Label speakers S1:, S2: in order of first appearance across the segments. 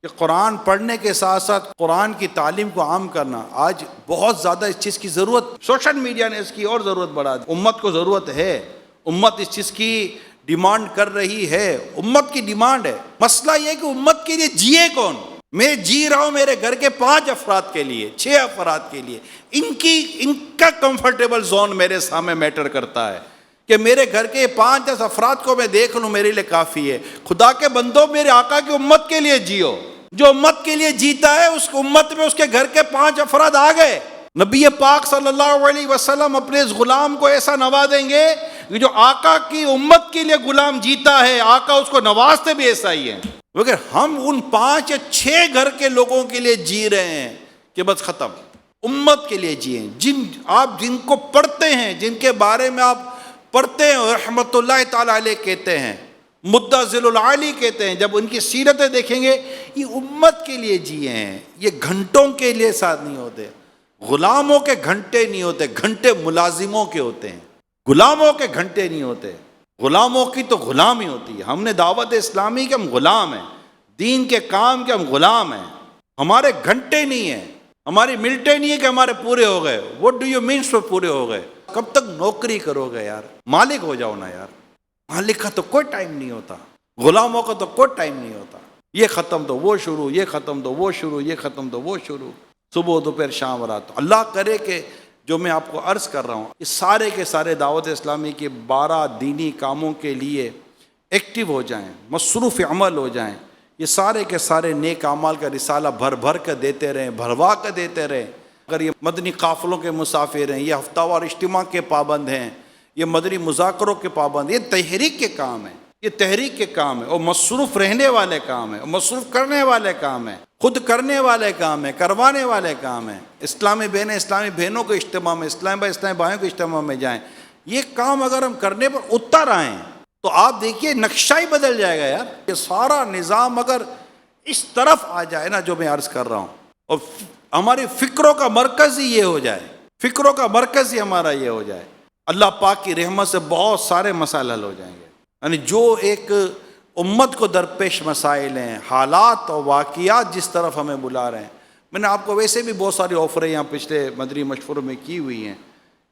S1: कि कुरान पढ़ने के साथ साथ कुरान की तालीम को आम करना। आज बहुत ज़्यादा इस चीज़ की ज़रूरत, सोशल मीडिया ने इसकी और ज़रूरत बढ़ा दी। उम्मत को ज़रूरत है, उम्मत इस चीज़ की डिमांड कर रही है, उम्मत की डिमांड है। मसला ये कि उम्मत के लिए जिए कौन। मैं जी रहा हूँ मेरे घर के 5 अफराद के लिए, 6 अफराद के लिए, इनका कंफर्टेबल जोन मेरे सामने मैटर करता है कि मेरे घर के 5-10 अफराद को मैं देख लूँ, मेरे लिए काफ़ी है। खुदा के बंदो, मेरे आका की उम्मत के लिए जियो। जो उम्मत के लिए जीता है उस उम्मत में उसके घर के 5 अफराद आ गए। नबी पाक सल्लल्लाहु अलैहि वसल्लम अपने इस गुलाम को ऐसा नवाजेंगे कि जो आका की उम्मत के लिए गुलाम जीता है, आका उसको नवाजते भी ऐसा ही है। मगर हम उन 5 या 6 घर के लोगों के लिए जी रहे हैं कि बस खत्म, उम्मत के लिए जिए। आप जिनको पढ़ते हैं, जिनके बारे में आप पढ़ते हैं, रहमतुल्लाह ताला अलैह कहते हैं, मुद्दज़िलुल आली कहते हैं, जब उनकी सीरतें देखेंगे, ये उम्मत के लिए जिए हैं। ये घंटों के लिए साथ नहीं होते, गुलामों के घंटे नहीं होते, घंटे मुलाजिमों के होते हैं, गुलामों के घंटे नहीं होते। गुलामों की तो गुलामी होती है। हमने दावत इस्लामी के हम गुलाम हैं, दीन के काम के हम गुलाम हैं। हमारे घंटे नहीं हैं, हमारी मिनटें नहीं है कि हमारे पूरे हो गए। व्हाट डू यू मीन्स वो पूरे हो गए? कब तक नौकरी करोगे यार? मालिक हो जाओ ना यार। मालिक का तो कोई टाइम नहीं होता, गुलामों का तो कोई टाइम नहीं होता। ये ख़त्म तो वो शुरू, ये ख़त्म तो वो शुरू, ये ख़त्म तो वो शुरू, सुबह दोपहर शाम रात। अल्लाह करे कि जो मैं आपको अर्ज़ कर रहा हूँ, ये सारे के सारे दावत इस्लामी के 12 दीनी कामों के लिए एक्टिव हो जाएं, मसरूफ़ अमल हो जाएं। ये सारे के सारे नेक अमाल का रिसाला भर भर कर देते रहें, भरवा कर देते रहें। अगर ये मदनी काफ़िलों के मुसाफिर हैं, ये हफ्तावार इज्तिमा के पाबंद हैं, ये मदनी मुज़ाकरों के पाबंद, ये तहरीक के काम है, ये तहरीक के काम है, और मसरूफ़ रहने वाले काम है, और मसरूफ़ करने वाले काम है, खुद करने वाले काम है, करवाने वाले काम है। इस्लामी बहनों के इज्तिमा में, इस्लामी भाइयों के इज्तिमा में जाएँ। ये काम अगर हम करने पर उतर आएँ तो आप देखिए नक्शा ही बदल जाएगा यार। ये सारा निज़ाम अगर इस तरफ आ जाए ना, जो मैं अर्ज़ कर रहा हूँ, और हमारी फ़िक्रों का मरकज़ ही ये हो जाए, फ़िक्रों का मरकज़ ही हमारा ये हो जाए, अल्लाह पाक की रहमत से बहुत सारे मसाइल हल हो जाएंगे। यानी जो एक उम्मत को दरपेश मसाइल हैं, हालात और वाक़ियात जिस तरफ हमें बुला रहे हैं। मैंने आपको वैसे भी बहुत सारी ऑफ़रें यहाँ पिछले मदरी मशवरों में की हुई हैं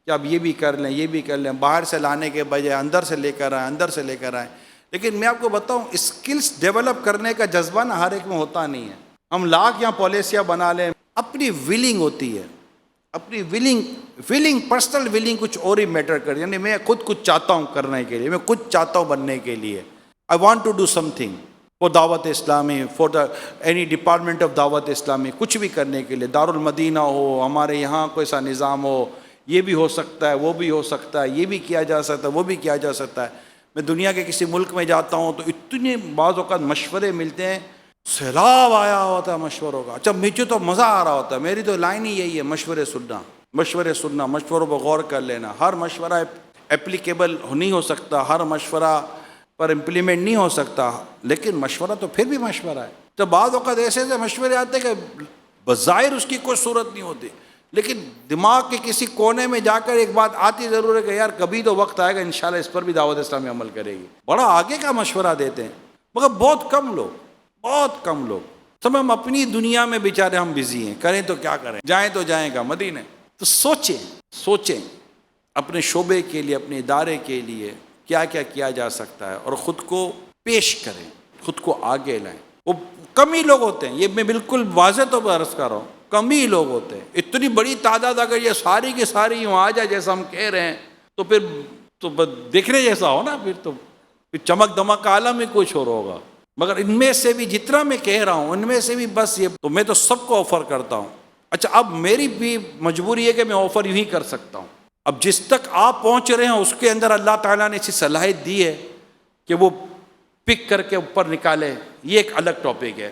S1: कि आप ये भी कर लें, ये भी कर लें, बाहर से लाने के बजाय अंदर से लेकर आएँ, अंदर से लेकर आएँ। लेकिन मैं आपको बताऊँ, स्किल्स डेवलप करने का जज्बा ना हर एक में होता नहीं है। हम लाख यहाँ पॉलिसियाँ बना लें, अपनी विलिंग होती है, अपनी विलिंग पर्सनल विलिंग कुछ और ही मैटर कर। यानी मैं खुद कुछ चाहता हूँ करने के लिए, मैं कुछ चाहता हूँ बनने के लिए, I want to do something for Dawat Islami, for the any department of Dawat Islami, कुछ भी करने के लिए, दारुल मदीना हो, हमारे यहाँ कोई सा निज़ाम हो, ये भी हो सकता है, वो भी हो सकता है, ये भी किया जा सकता है, वो भी किया जा सकता है। मैं दुनिया के किसी मुल्क में जाता हूँ तो इतने बाज़ औक़ात मशवरे मिलते हैं, सैलाब आया होता है मशवरों का। अच्छा, मुझे तो मज़ा आ रहा होता है, मेरी तो लाइन ही यही है, मशवरे सुनना, मशवरे सुनना, मशवरों पर गौर कर लेना। हर मशवरा एप्लीकेबल नहीं हो सकता, हर मशवरा पर इम्प्लीमेंट नहीं हो सकता, लेकिन मशवरा तो फिर भी मशवरा है। तो बाज़ औक़ात ऐसे ऐसे मशवरे आते हैं कि बज़ाहिर उसकी कोई सूरत नहीं होती, लेकिन दिमाग के किसी कोने में जाकर एक बात आती ज़रूर है कि यार कभी तो वक्त आएगा इंशाल्लाह इस पर भी दावत इस्लामी अमल करेगी। बड़ा आगे का मशवरा देते हैं, मगर बहुत कम लोग। सब हम अपनी दुनिया में बेचारे हम बिजी हैं, करें तो क्या करें, जाएं तो जाएगा मदीने। तो सोचें अपने शोबे के लिए, अपने इदारे के लिए क्या क्या किया जा सकता है, और ख़ुद को पेश करें, ख़ुद को आगे लाएं। वो कम ही लोग होते हैं, ये मैं बिल्कुल वाज़ेह तौर पर अर्ज़ कर रहा हूँ, कम ही लोग होते हैं। इतनी बड़ी तादाद अगर ये सारी की सारी यूँ आ जाए जैसा हम कह रहे हैं, तो फिर तो देखने जैसा हो ना, फिर चमक दमक का आलम ही कुछ और होगा। मगर इनमें से भी जितना मैं कह रहा हूँ, उनमें से भी बस ये तो मैं तो सबको ऑफ़र करता हूँ। अच्छा, अब मेरी भी मजबूरी है कि मैं ऑफ़र यूँ ही कर सकता हूँ। अब जिस तक आप पहुँच रहे हैं उसके अंदर अल्लाह ताला ने ऐसी सलाहियत दी है कि वो पिक करके ऊपर निकाले, ये एक अलग टॉपिक है।